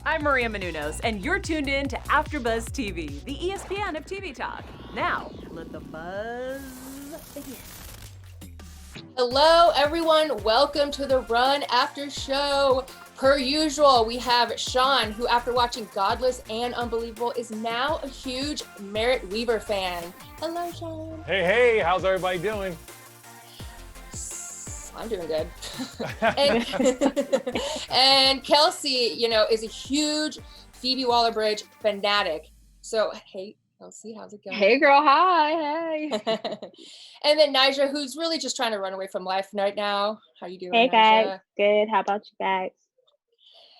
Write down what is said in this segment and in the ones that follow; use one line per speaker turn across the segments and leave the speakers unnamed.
I'm Maria Menounos, and you're tuned in to AfterBuzz TV, the ESPN of TV talk. Now, let the buzz begin.
Hello, everyone. Welcome to the Run After Show. Per usual, we have Sean, who after watching Godless and Unbelievable is now a huge Merritt Wever fan. Hello, Sean.
Hey, how's everybody doing?
I'm doing good. and Kelsey, is a huge Phoebe Waller-Bridge fanatic. So, hey, Kelsey, how's it going?
Hey, girl. Hi. Hey.
And then Nadja, who's really just trying to run away from life right now. How you doing,
Hey,
Nadja?
guys. Good. How about you guys?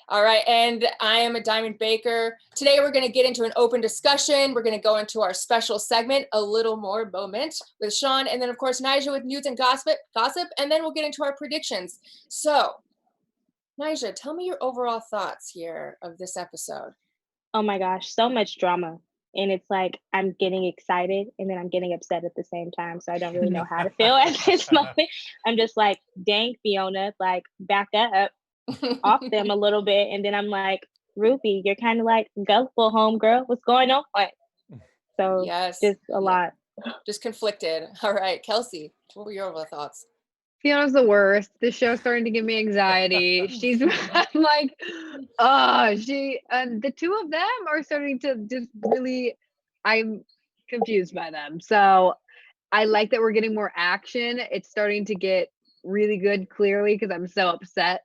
All right, and I am Adiamond Baker. Today we're going to get into an open discussion. We're going to go into our special segment, A Little More Moment, with Sean, and then of course Nadja with news and gossip, and then we'll get into our predictions. So, Nadja, tell me your overall thoughts here of this episode.
Oh my gosh, so much drama. And it's like I'm getting excited and then I'm getting upset at the same time. So I don't really know how to feel at this moment. I'm just like, dang, Fiona, like back up. Off them a little bit, and then I'm like, Ruby, you're kind of like gullible, homegirl. What's going on? So
yes,
just a lot.
Just conflicted. All right, Kelsey, what were your overall thoughts?
Fiona's the worst. This show's starting to give me anxiety. She's I'm like, the two of them are starting to just really, I'm confused by them. So I like that we're getting more action. It's starting to get really good, clearly, because I'm so upset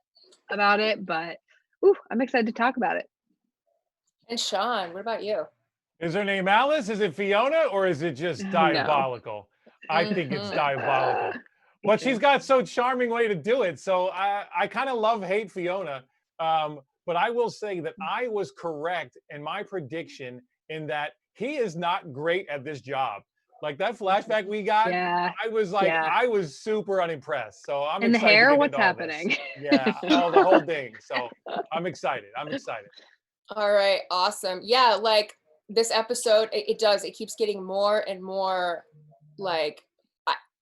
about it, but I'm excited to talk about it.
And Sean, what about you?
Is her name Alice? Is it Fiona, or is it just diabolical? No. I think it's diabolical. But she's got so charming way to do it. So I kind of hate Fiona. But I will say that I was correct in my prediction in that he is not great at this job. Like that flashback we got, I was like, I was super unimpressed. So I'm
and
excited.
The hair,
to get
what's
into
happening?
Yeah, the whole thing. So I'm excited.
All right, awesome. Yeah, like this episode, it keeps getting more and more like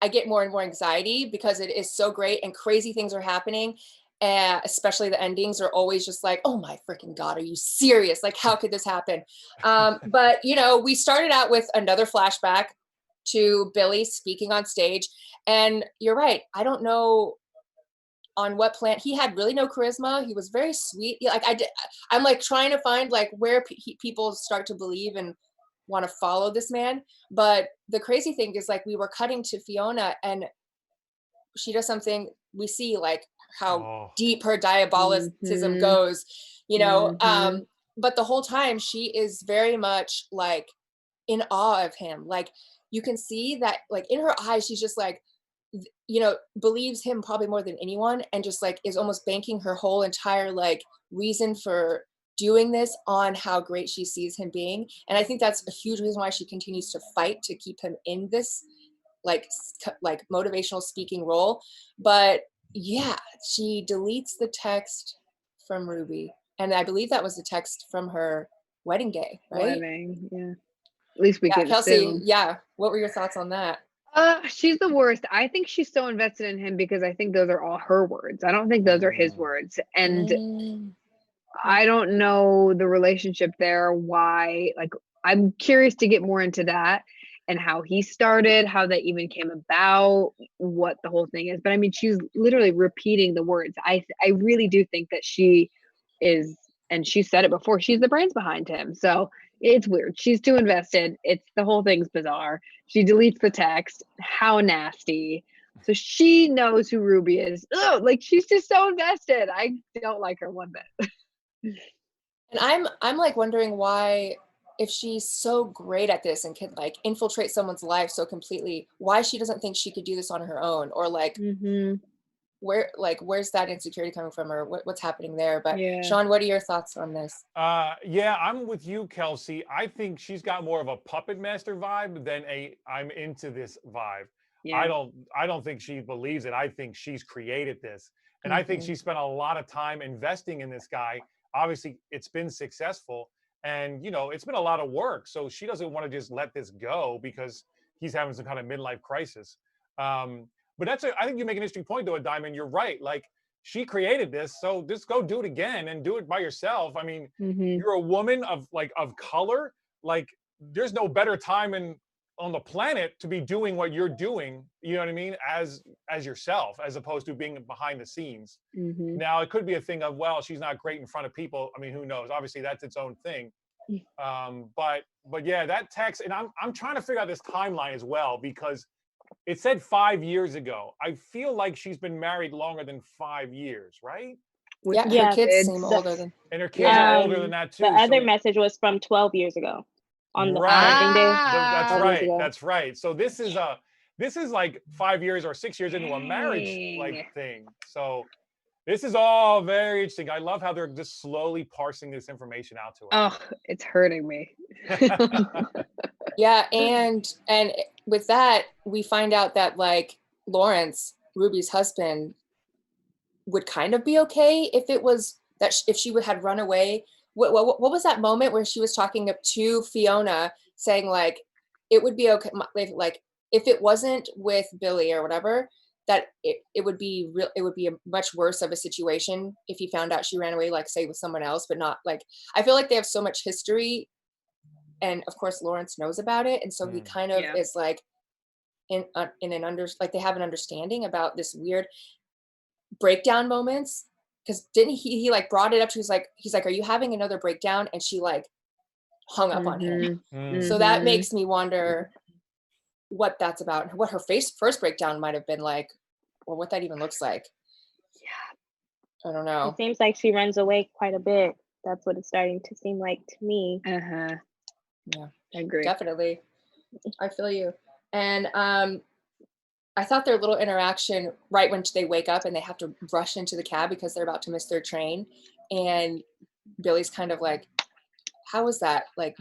I get more and more anxiety because it is so great and crazy things are happening. And especially the endings are always just like, oh my freaking God, are you serious? Like, how could this happen? But, we started out with another flashback to Billy speaking on stage. And you're right. I don't know on what planet. He had really no charisma. He was very sweet. Like I'm like trying to find like where people start to believe and want to follow this man. But the crazy thing is like we were cutting to Fiona and she does something, we see like how deep her diabolicism goes, but the whole time she is very much like in awe of him. Like you can see that like in her eyes, she's just like, believes him probably more than anyone and just like is almost banking her whole entire like reason for doing this on how great she sees him being. And I think that's a huge reason why she continues to fight to keep him in this like motivational speaking role. But yeah, she deletes the text from Ruby. And I believe that was the text from her wedding day, right?
Wedding, yeah. At least we can
Kelsey,
assume.
Yeah. What were your thoughts on that?
She's the worst. I think she's so invested in him because I think those are all her words. I don't think those are his words. And I don't know the relationship there, why. Like, I'm curious to get more into that and how he started, how that even came about, what the whole thing is. But I mean, she's literally repeating the words. I really do think that she is, and she said it before, she's the brains behind him. So it's weird. She's too invested. The whole thing's bizarre. She deletes the text. How nasty. So she knows who Ruby is. Ugh, like she's just so invested. I don't like her one bit.
And I'm like wondering why, if she's so great at this and can like infiltrate someone's life so completely, why she doesn't think she could do this on her own, or like where's that insecurity coming from, or what's happening there? But Sean, what are your thoughts on this?
Yeah, I'm with you, Kelsey. I think she's got more of a puppet master vibe than I'm into this vibe. Yeah. I don't think she believes it. I think she's created this. And I think she spent a lot of time investing in this guy. Obviously, it's been successful. And, it's been a lot of work. So she doesn't want to just let this go because he's having some kind of midlife crisis. But I think you make an interesting point, though, Diamond. You're right. Like, she created this, so just go do it again and do it by yourself. I mean,
Mhm.
you're a woman of color. Like, there's no better time on the planet to be doing what you're doing, you know what I mean, as yourself, as opposed to being behind the scenes.
Mhm.
Now, it could be a thing of, well, she's not great in front of people. I mean, who knows? Obviously, that's its own thing. But yeah, that text, and I'm trying to figure out this timeline as well, because it said 5 years ago. I feel like she's been married longer than 5 years, right?
Yeah, her
Yeah,
kids
it's
seem older than.
And her kids are older than
Um,
that too.
the other
So
message was from 12 years ago on the
right,
wedding day.
that's
12 years
right,
ago.
that's right. So this is like 5 years or 6 years into a marriage
Dang.
thing. So this is all very interesting. I love how they're just slowly parsing this information out to us.
Oh, it's hurting me.
Yeah, and with that, we find out that like Lawrence, Ruby's husband, would kind of be okay if it was that if she would had run away. What was that moment where she was talking to Fiona, saying like it would be okay, like if it wasn't with Billy or whatever, that it would be real, it would be a much worse of a situation if he found out she ran away, like say with someone else, but not like, I feel like they have so much history, and of course Lawrence knows about it, and so he kind of
Yeah.
is like in an like they have an understanding about this weird breakdown moments, because didn't he like brought it up to, he's like, are you having another breakdown? And she like hung up on him. So that makes me wonder what that's about, what her first breakdown might have been like, or what that even looks like. Yeah, I don't know.
It seems like she runs away quite a bit. That's what it's starting to seem like to me.
Uh-huh.
Yeah,
I agree.
definitely. I feel you. And I thought their little interaction right when they wake up and they have to rush into the cab because they're about to miss their train, and Billy's kind of like, how was that? Like,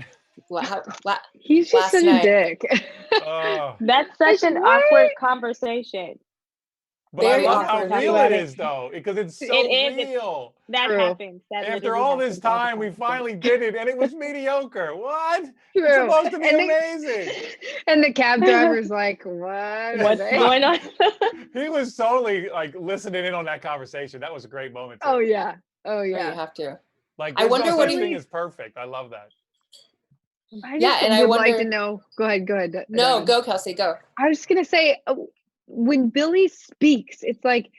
he's just such a dick.
That's such an awkward conversation.
But
Very
I love how
awkward.
real it is, though, because it's so real.
That
True.
happens. That
After all this
happens all the
time, we finally did it, and it was mediocre. What?
True.
It's supposed to be
And
amazing.
And the cab driver's like, what?
What's going on?
He was totally like listening in on that conversation. That was a great moment. Too.
Oh yeah. Oh
Yeah,
yeah.
you have to.
Like,
I wonder
no
what
such
he-
thing is perfect. I love that.
I just
Yeah, and I
would like
wonder-
to know. Go ahead.
No, go Kelsey, go.
I was gonna say, when Billy speaks, it's like,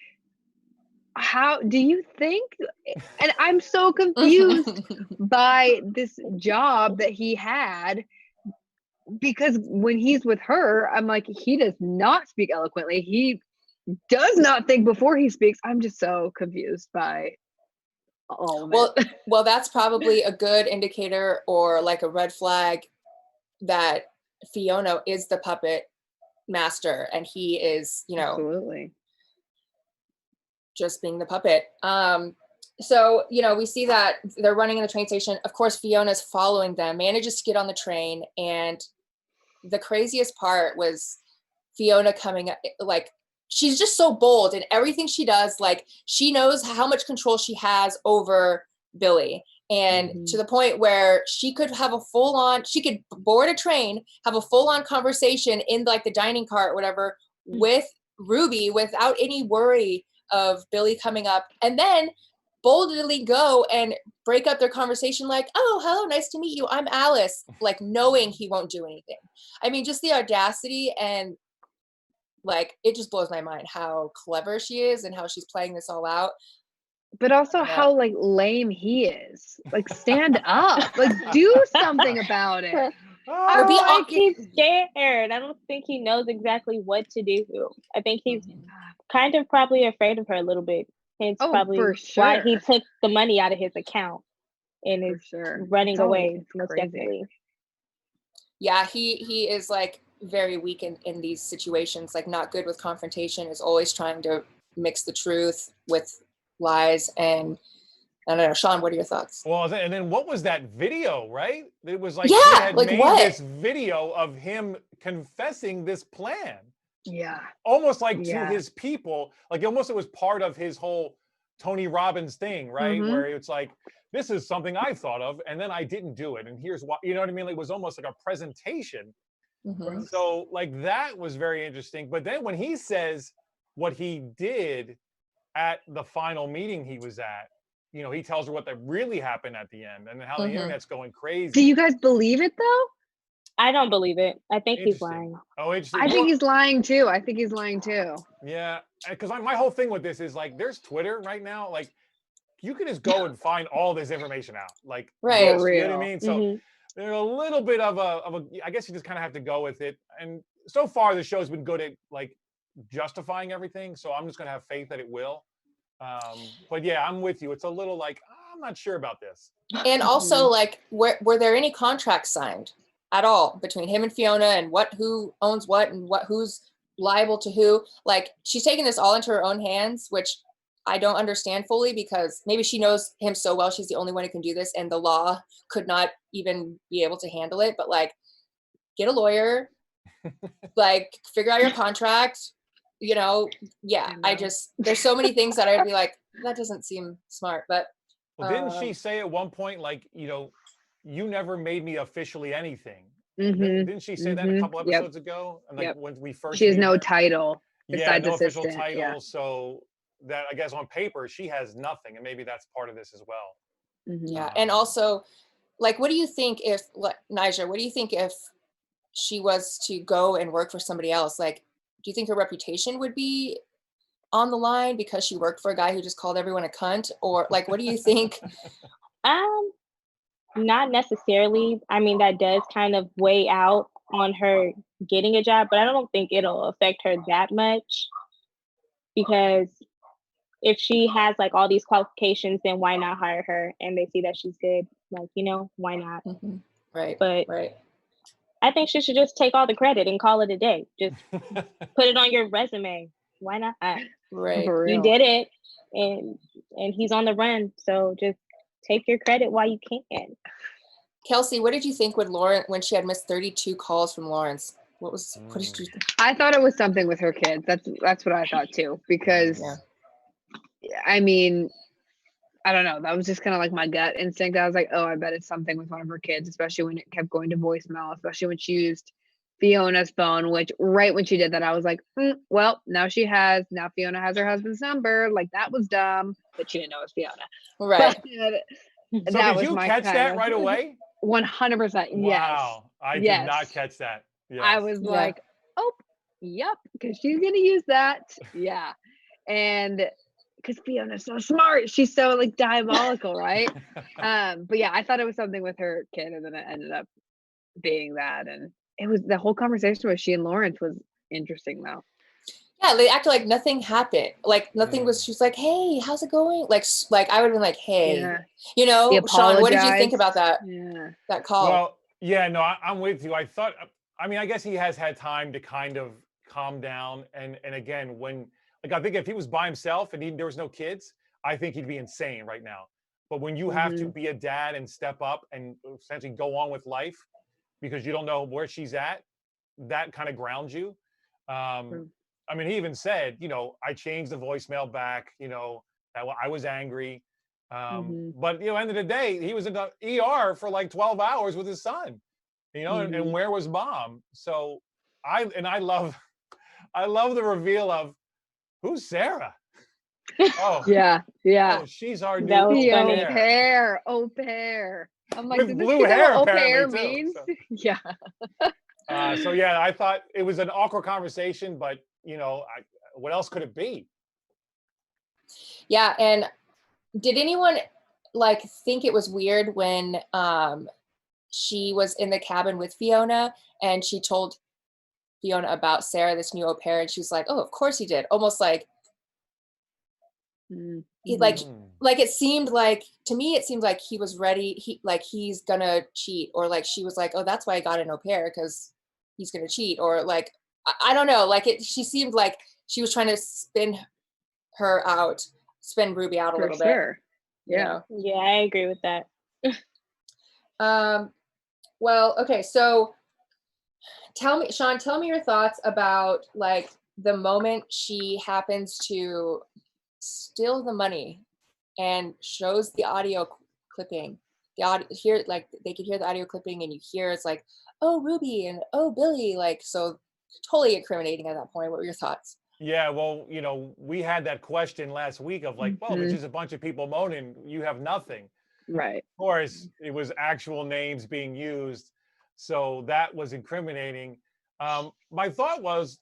how do you think? And I'm so confused by this job that he had, because when he's with her, I'm like, he does not speak eloquently. He does not think before he speaks. I'm just so confused by all of it.
Well, that's probably a good indicator or like a red flag that Fiona is the puppet master and he is,
Absolutely.
just being the puppet. So, we see that they're running in the train station. Of course, Fiona's following them, manages to get on the train. And the craziest part was Fiona coming up, like, she's just so bold in everything she does. Like, she knows how much control she has over Billy. And to the point where she could have she could board a train, have a full-on conversation in like the dining car or whatever with Ruby without any worry of Billy coming up, and then boldly go and break up their conversation like, oh, hello, nice to meet you, I'm Alice, like knowing he won't do anything. I mean, just the audacity, and like, it just blows my mind how clever she is and how she's playing this all out.
But also how like lame he is. Like, stand up. Like, do something about it.
Or be
like, he's scared. I don't think he knows exactly what to do. I think he's kind of probably afraid of her a little bit. It's probably
for
why
sure.
he took the money out of his account and is running away. Most
crazy.
definitely.
Yeah, he is like very weak in these situations, like not good with confrontation, is always trying to mix the truth with lies. And I don't know, Sean, what are your thoughts?
Well, and then what was that video, right? It was like,
yeah,
he had
like
made
what?
this video of him confessing this plan.
Yeah.
Almost like to his people, like almost it was part of his whole Tony Robbins thing, right? Where it's like, this is something I thought of, and then I didn't do it, and here's why. You know what I mean? Like, it was almost like a presentation. So like that was very interesting. But then when he says what he did, at the final meeting he was at, you know, he tells her what that really happened at the end, and how the internet's going crazy.
Do you guys believe it though?
I don't believe it. I think he's
Interesting.
lying.
Oh, interesting.
I think he's lying too. I think he's lying too.
Yeah, because my whole thing with this is like, there's Twitter right now. Like, you can just go and find all this information out. Like,
Right.
just, you know what I mean? So
Mhm.
there's a little bit of a. I guess you just kind of have to go with it. And so far, the show's been good at like justifying everything. So I'm just gonna have faith that it will. But yeah, I'm with you. It's a little like, I'm not sure about this.
And also, like, were there any contracts signed at all between him and Fiona, and who owns what, and who's liable to who? Like, she's taking this all into her own hands, which I don't understand fully, because maybe she knows him so well, she's the only one who can do this, and the law could not even be able to handle it. But like, get a lawyer, like, figure out your contract, you know. Yeah, there's so many things that I'd be like, that doesn't seem smart. But
well, didn't she say at one point, like, you know, you never made me officially anything? Didn't she say that a couple episodes ago? And like, when we first,
she has no title besides
no
assistant.
official title. So that, I guess, on paper she has nothing, and maybe that's part of this as well.
Yeah, and also, like, what do you think if, Nadja, what do you think if she was to go and work for somebody else? Like, do you think her reputation would be on the line because she worked for a guy who just called everyone a cunt? Or like, what do you think?
Not necessarily. I mean, that does kind of weigh out on her getting a job, but I don't think it'll affect her that much, because if she has like all these qualifications, then why not hire her? And they see that she's good, like, you know, why not?
Right.
But
right.
I think she should just take all the credit and call it a day. Just put it on your resume. Why not?
Right.
You did it, and he's on the run. So just take your credit while you can.
Kelsey, what did you think when she had missed 32 calls from Lawrence? What did you think?
I thought it was something with her kids. That's what I thought too. Because I mean, I don't know. That was just kind of like my gut instinct. I was like, oh, I bet it's something with one of her kids, especially when it kept going to voicemail, especially when she used Fiona's phone, which right when she did that, I was like, well, now Fiona has her husband's number. Like, that was dumb, but she didn't know it was Fiona.
Right.
So did you catch that right away?
100%. Yes.
Wow. I did not catch that. Yes.
I was like, oh, yep, because she's going to use that. Yeah. And because Fiona's so smart. She's so like diabolical, right? But yeah, I thought it was something with her kid, and then it ended up being that. And it was, the whole conversation with she and Lawrence was interesting though.
Yeah, they acted like nothing happened. Like nothing was. She's like, "Hey, how's it going?" Like I would have been like, "Hey," you know. Sean, what did you think about that?
Yeah.
That call.
Well, yeah, no, I'm with you. I mean, I guess he has had time to kind of calm down. And again, when, like, I think if he was by himself and there was no kids, I think he'd be insane right now. But when you have to be a dad and step up and essentially go on with life because you don't know where she's at, that kind of grounds you. I mean, he even said, you know, I changed the voicemail back, you know, that I was angry. But, you know, end of the day, he was in the ER for like 12 hours with his son, you know, and where was mom? So I love the reveal of, who's Sarah? Oh,
yeah.
Oh, she's our new
au pair. I'm like,
with blue hair,
au
pair
means?
So.
Yeah.
So yeah, I thought it was an awkward conversation, but you know, what else could it be?
Yeah, and did anyone like think it was weird when she was in the cabin with Fiona and she told Fiona about Sarah, this new au pair, and she's like, "Oh, of course he did." Almost like, like it seemed like, to me, it seemed like he was ready. He's gonna cheat, or like she was like, "Oh, that's why I got an au pair, because he's gonna cheat," or like, I don't know. Like she seemed like she was trying to spin Ruby out a little bit.
Yeah.
Yeah, I agree with that.
Well, okay, so Sean, tell me your thoughts about like the moment she happens to steal the money and shows the audio clipping. Like they could hear the audio clipping, and you hear it's like, "Oh, Ruby," and "Oh, Billy," like, so totally incriminating at that point. What were your thoughts?
Yeah, well, you know, we had that question last week of like, well, there's just a bunch of people moaning, you have nothing.
Right.
Of course, it was actual names being used, so that was incriminating. My thought was,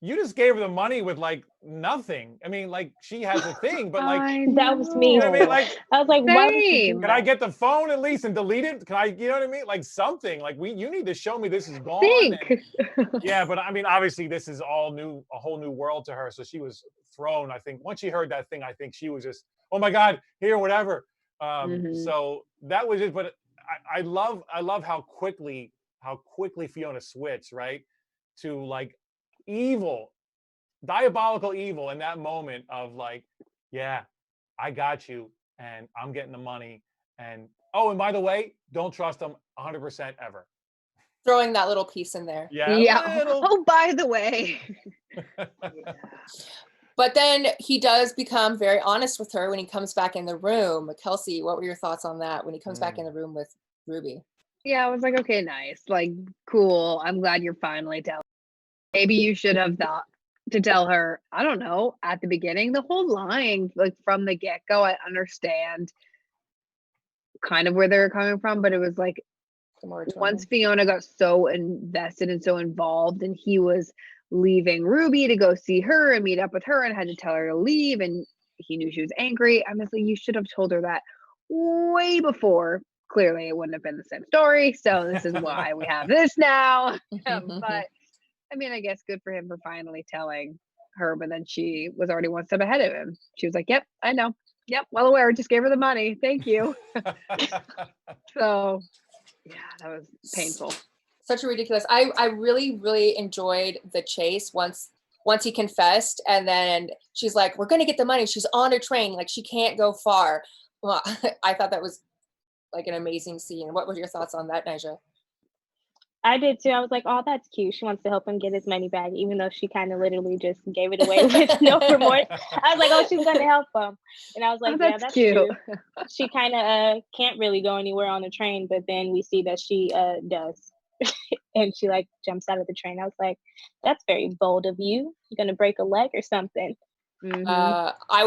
you just gave her the money with like nothing. I mean, like she has a thing, but like,
That was me.
you know what I mean? Like,
I was like, why would you do
Same.
can I
that?
get the phone at least and delete it? Can I, you know what I mean? Like something. Like you need to show me this is gone.
Think.
And, yeah, but I mean, obviously, this is all new, a whole new world to her. So she was thrown. I think once she heard that thing, I think she was just, oh my God, here, whatever. So that was it. But I love how quickly Fiona switched, right, to like evil, diabolical evil in that moment of like, yeah, I got you, and I'm getting the money. And oh, and by the way, don't trust them 100% ever.
Throwing that little piece in there.
Yeah,
Yeah.
little.
Oh, by the way.
But then he does become very honest with her when he comes back in the room. Kelsey, what were your thoughts on that when he comes back in the room with Ruby?
Yeah, I was like, okay, nice. Like, cool. I'm glad you're finally telling. Maybe you should have thought to tell her, I don't know, at the beginning, the whole lying, like from the get-go. I understand kind of where they were coming from, but it was like once Fiona got so invested and so involved, and he was leaving Ruby to go see her and meet up with her and had to tell her to leave, and he knew she was angry. I'm just like, you should have told her that way before. Clearly it wouldn't have been the same story, so this is why we have this now. But I mean, I guess good for him for finally telling her, but then she was already one step ahead of him. She was like, yep, I know, yep, well aware, just gave her the money, thank you. So yeah, that was painful.
Such a ridiculous. I really, really enjoyed the chase once he confessed, and then she's like, we're gonna get the money. She's on a train, like she can't go far. Well, I thought that was like an amazing scene. What were your thoughts on that, Nadja?
I did too. I was like, oh, that's cute. She wants to help him get his money back, even though she kind of literally just gave it away with no remorse. I was like, oh, she's going to help him. And I was like, yeah, that's
cute.
true. She kind of can't really go anywhere on the train, but then we see that she does. And she like jumps out of the train. I was like, that's very bold of you. You're going to break a leg or something.
I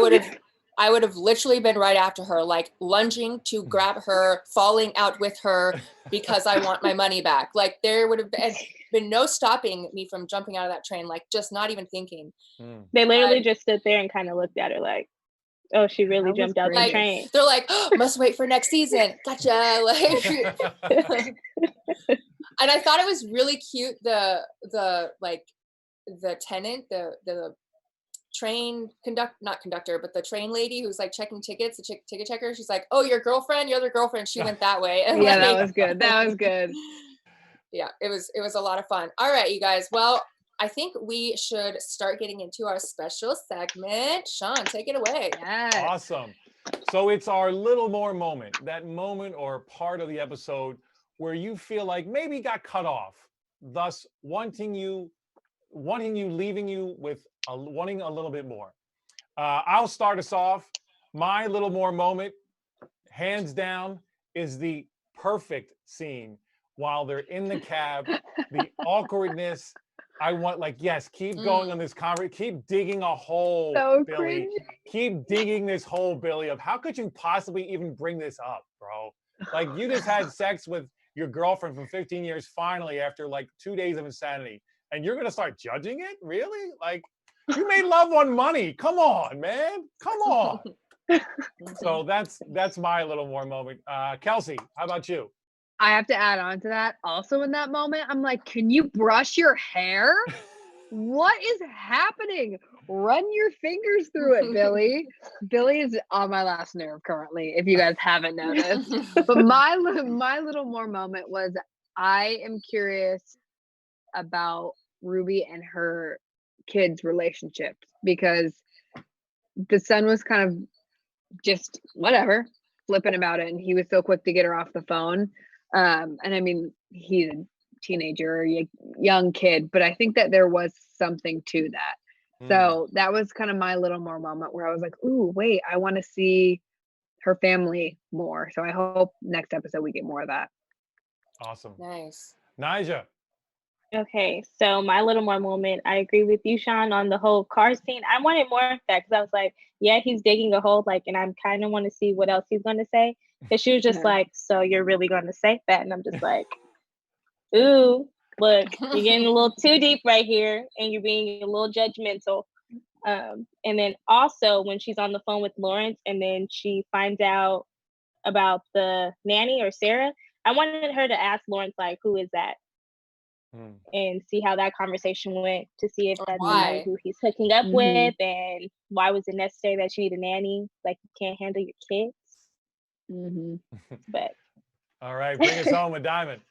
would have literally been right after her, like lunging to grab her, falling out with her because I want my money back. Like there would have been no stopping me from jumping out of that train, like just not even thinking.
They literally just stood there and kind of looked at her like, oh, she really jumped out the train.
They're like, oh, must wait for next season. Gotcha. Like, and I thought it was really cute. The tenant, the train not conductor, but the train lady who's like checking tickets, the ticket checker. She's like, oh, your girlfriend, your other girlfriend. She went that way. And
yeah,
like,
that was good. That was good.
Yeah, it was a lot of fun. All right, you guys. Well, I think we should start getting into our special segment. Sean, take it away.
Yes.
Awesome. So it's our little more moment, that moment or part of the episode where you feel like maybe you got cut off, thus wanting you, leaving you with wanting a little bit more. I'll start us off. My little more moment, hands down, is the perfect scene while they're in the cab, the awkwardness. I want, like, yes, keep going on this conversation, keep digging a hole,
So
Billy.
cringy.
Keep digging this hole, Billy, of how could you possibly even bring this up, bro? Like, you just had sex with your girlfriend for 15 years finally after like 2 days of insanity, and you're gonna start judging it? Really? Like, you made love on money. Come on, man. Come on. So that's my little more moment. Kelsey, how about you?
I have to add on to that. Also in that moment, I'm like, can you brush your hair? What is happening? Run your fingers through it, Billy. Billy is on my last nerve currently, if you guys haven't noticed. But my little more moment was, I am curious about Ruby and her kids' relationships, because the son was kind of just whatever, flipping about it, and he was so quick to get her off the phone. And I mean, he's a teenager, a young kid, but I think that there was something to that. So that was kind of my little more moment where I was like, ooh, wait, I want to see her family more. So I hope next episode we get more of that.
Awesome.
Nice.
Nadja.
Okay, so my little more moment, I agree with you, Sean, on the whole car scene. I wanted more of that because I was like, yeah, he's digging a hole, like, and I kind of want to see what else he's going to say. Because she was just
Yeah.
like, so you're really going to say that? And I'm just like, ooh, look, you're getting a little too deep right here, and you're being a little judgmental. And then also when she's on the phone with Lawrence, and then she finds out about the nanny or Sarah, I wanted her to ask Lawrence, like, who is that? And see how that conversation went, to see if that's somebody
Why?
who he's hooking up
Mhm.
with, and why was it necessary that you need a nanny? Like, you can't handle your kids.
Mhm.
But
All right, bring us home with Diamond.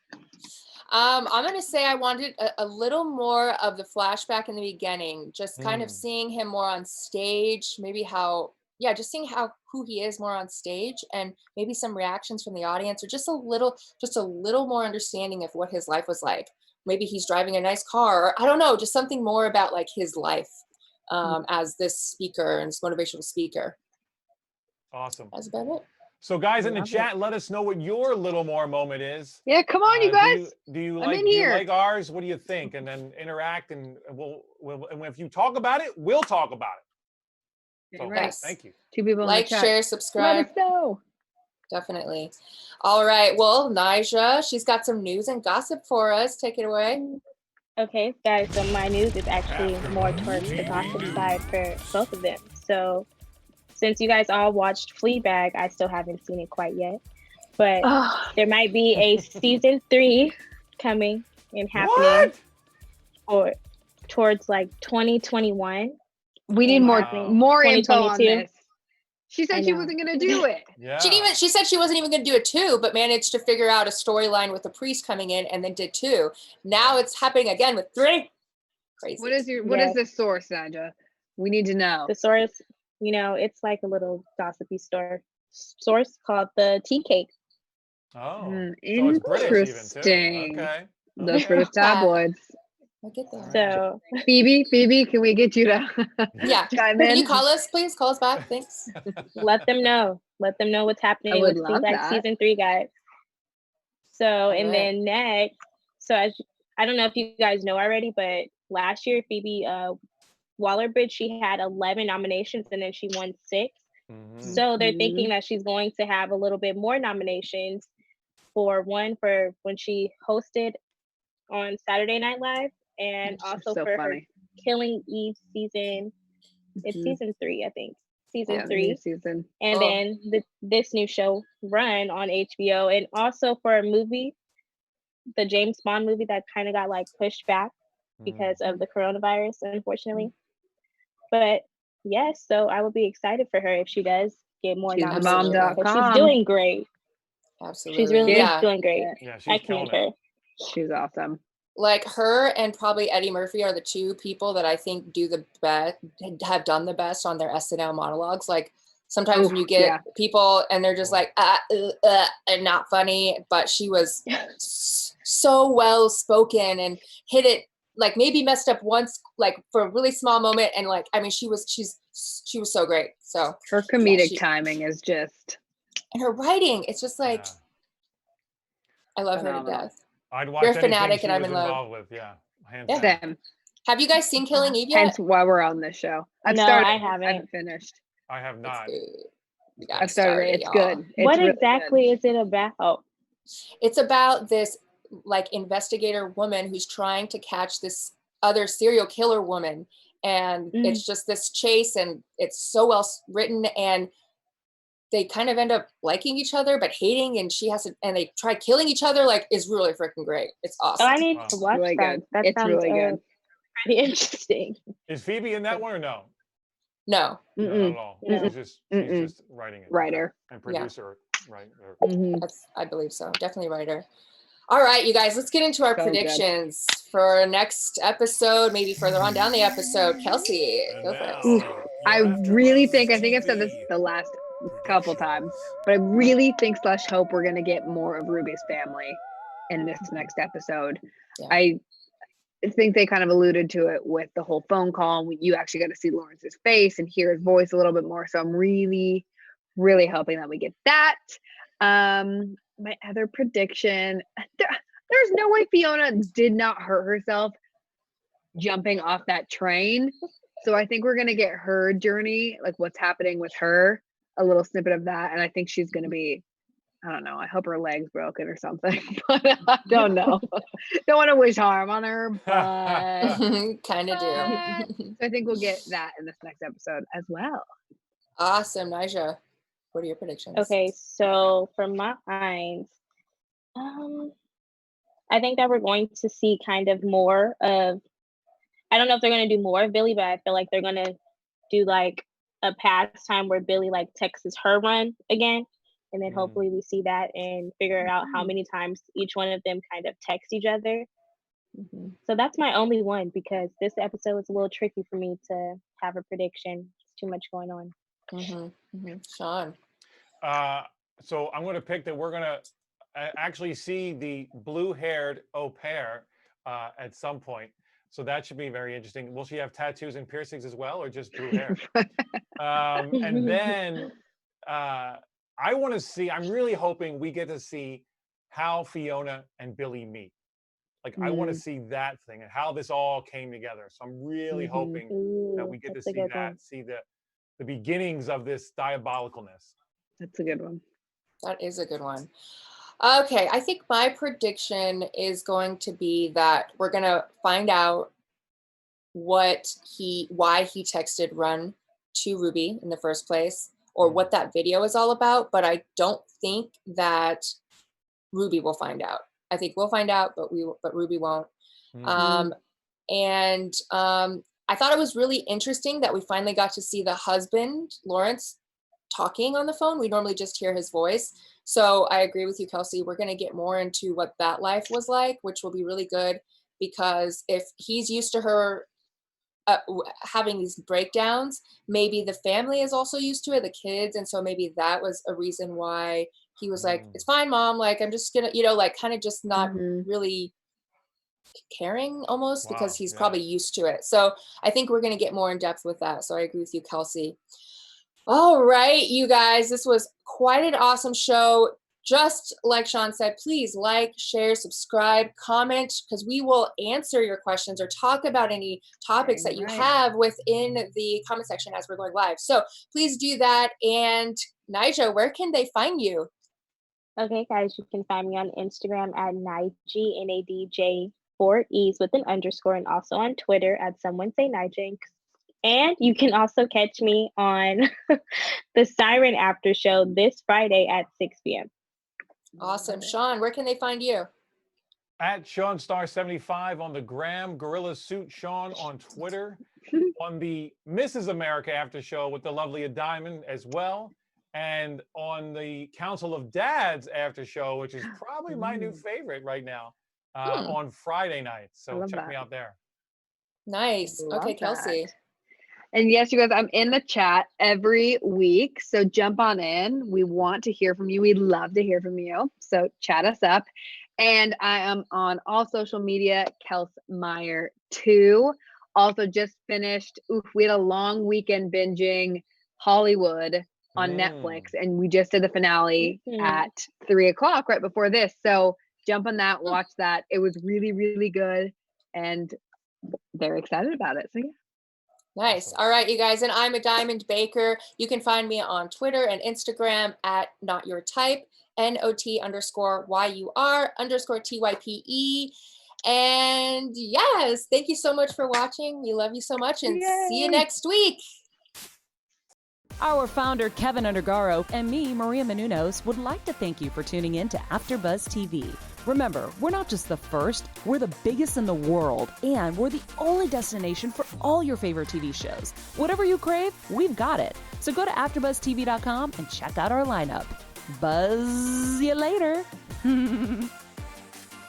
I'm gonna say I wanted a little more of the flashback in the beginning, just kind of seeing him more on stage, maybe just seeing who he is more on stage, and maybe some reactions from the audience, or just a little more understanding of what his life was like. Maybe he's driving a nice car, or I don't know, just something more about like his life as this speaker and this motivational speaker.
Awesome.
That's about it.
So guys in the
Love it.
chat, let us know what your little more moment is.
Yeah, come on, you guys.
Do you
I'm
like
in
do you
here.
like ours? What do you think? And then interact, and and if you talk about it, we'll talk about it. So,
Right.
Yes.
thank you.
2 people in
Like,
the chat.
share,
Let
subscribe.
us know.
Definitely. All right. Well, Nadja, she's got some news and gossip for us. Take it away.
okay, guys, so my news is actually more towards the gossip side for both of them. So since you guys all watched Fleabag, I still haven't seen it quite yet, but
Oh,
there might be a season 3 coming and happening
What?
or towards like 2021.
we need
and
more
happening
more info on
2022.
this. She
I
said she
know.
wasn't gonna do it.
Yeah.
She said she wasn't even going to do it 2, but managed to figure out a storyline with the priest coming in, and then did 2. Now it's happening again with 3. Crazy.
What is
Yes.
the source, Nadja? We need to know.
The source, it's like a little gossipy source called the Tea Cake.
Oh, so it's British even too.
Interesting.
Okay.
Those
Okay.
British tabloids.
I get that.
So
Phoebe, can we get you to
Yeah.
chime
Can
in?
you call us, please? Call us back. Thanks.
let them know what's happening
would
with
love
Fleabag
that.
season 3, guys. So and
right.
then next, so I don't know if you guys know already, but last year Phoebe Waller-Bridge, she had 11 nominations and then she won 6. So they're thinking that she's going to have a little bit more nominations, for when she hosted on Saturday Night Live, and also
so
for
funny.
her Killing Eve season. It's season 3, I think. Season
Yeah,
3.
new season.
And then this new show Run on HBO, and also for a movie, the James Bond movie that kind of got like pushed back because of the coronavirus, unfortunately. But yes, so I would be excited for her if she does get more
She's
nominations.
mom.com.
But she's doing great.
Absolutely.
She's really
yeah.
doing great.
Yeah, she's
I
killing
commend her.
it.
She's awesome.
Like her and probably Eddie Murphy are the 2 people that I think do the best, have done the best on their SNL monologues. Like sometimes when you get people and they're just like and not funny, but she was so well spoken and hit it, like maybe messed up once, like for a really small moment, and like I mean she was so great. So
her comedic timing is just,
and her writing, it's just like I love
phenomenal.
her to death.
I'd watch
You're a
anything
fanatic
she
and I'm
was
in love.
involved with. Yeah, hands down.
Same.
Have you guys seen Killing Eve yet?
Hence why we're on this show. I've
No,
started.
I haven't.
I haven't finished.
I have not.
I've started. It's
y'all.
good. It's
what
really
exactly
good.
is it about?
It's about this like investigator woman who's trying to catch this other serial killer woman, and it's just this chase, and it's so well written, and they kind of end up liking each other but hating, and and they try killing each other. Like, it's really freaking great. It's awesome.
Oh, I need to watch
Really
that.
good.
That
It's
sounds
really good.
pretty interesting.
Is Phoebe in that one or no?
No.
No, not at all.
No.
She's just writing it.
Writer.
And producer, right?
I believe so. Definitely writer. All right, you guys, let's get into our predictions for next episode, maybe further on down the episode. Kelsey, go first.
I really think I've said this the last couple times, but I really think / hope we're gonna get more of Ruby's family in this next episode.
Yeah.
I think they kind of alluded to it with the whole phone call, and you actually got to see Lawrence's face and hear his voice a little bit more. So I'm really, really hoping that we get that. My other prediction, There's no way Fiona did not hurt herself jumping off that train. So I think we're going to get her journey, like what's happening with her, a little snippet of that. And I think she's going to be, I don't know, I hope her leg's broken or something, but I don't know. Don't want to wish harm on her, but
Kind of do.
I think we'll get that in this next episode as well.
Awesome. Nadja, what are your predictions?
Okay, so for mine, I think that we're going to see kind of more of, I don't know if they're going to do more of Billie, but I feel like they're going to do like a pastime where Billie like texts her run again. And then hopefully we see that and figure out how many times each one of them kind of text each other. So that's my only one, because this episode was a little tricky for me to have a prediction. It's too much going on.
Sean.
So I'm going to pick that we're going to actually see the blue-haired au pair at some point. So that should be very interesting. Will she have tattoos and piercings as well, or just blue hair? And then I want to see, I'm really hoping we get to see how Fiona and Billie meet. Like, I want to see that thing and how this all came together. So I'm really hoping that we get to see that, see the beginnings of this diabolicalness.
That's a good one.
That is a good one. Okay, I think my prediction is going to be that we're going to find out why he texted Run to Ruby in the first place, or what that video is all about. But I don't think that Ruby will find out. I think we'll find out, but Ruby won't. And I thought it was really interesting that we finally got to see the husband, Lawrence, talking on the phone. We normally just hear his voice. So I agree with you, Kelsey. We're going to get more into what that life was like, which will be really good, because if he's used to her having these breakdowns, maybe the family is also used to it, the kids. And so maybe that was a reason why he was like, it's fine, Mom. Like, I'm just going to, like kind of just not really caring almost, because he's probably used to it. So I think we're going to get more in depth with that. So I agree with you, Kelsey. All right, you guys, this was quite an awesome show. Just like Sean said, please like, share, subscribe, comment, because we will answer your questions or talk about any topics that you have within the comment section as we're going live. So please do that. And Nadja, where can they find you?
Okay, guys, you can find me on Instagram at Nadj, Nadj, 4 E's with an underscore, and also on Twitter at Someone Say Nadja. And you can also catch me on the Siren After Show this Friday at 6 p.m.
Awesome. Sean, where can they find you?
At SeanStar75 on the gram, Gorilla Suit Sean on Twitter, on the Mrs. America After Show with the lovely Adiamond as well, and on the Council of Dads After Show, which is probably my new favorite right now, on Friday nights. So check me out there.
Nice. Okay, Kelsey.
And yes, you guys, I'm in the chat every week. So jump on in. We want to hear from you. We'd love to hear from you. So chat us up. And I am on all social media, Kels Meyer 2. Also just finished, we had a long weekend binging Hollywood on Netflix. And we just did the finale at 3:00 right before this. So jump on that, watch that. It was really, really good. And they're excited about it. So yeah.
Nice. All right, you guys. And I'm Adiamond Baker. You can find me on Twitter and Instagram at NotYourType, NOT_YUR_TYPE. And yes, thank you so much for watching. We love you so much, and see you next week.
Our founder, Kevin Undergaro, and me, Maria Menounos, would like to thank you for tuning in to AfterBuzz TV. Remember, we're not just the first, we're the biggest in the world, and we're the only destination for all your favorite TV shows. Whatever you crave, we've got it. So go to AfterBuzzTV.com and check out our lineup. Buzz you later.
The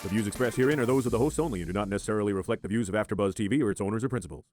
views expressed herein are those of the hosts only and do not necessarily reflect the views of AfterBuzz TV or its owners or principals.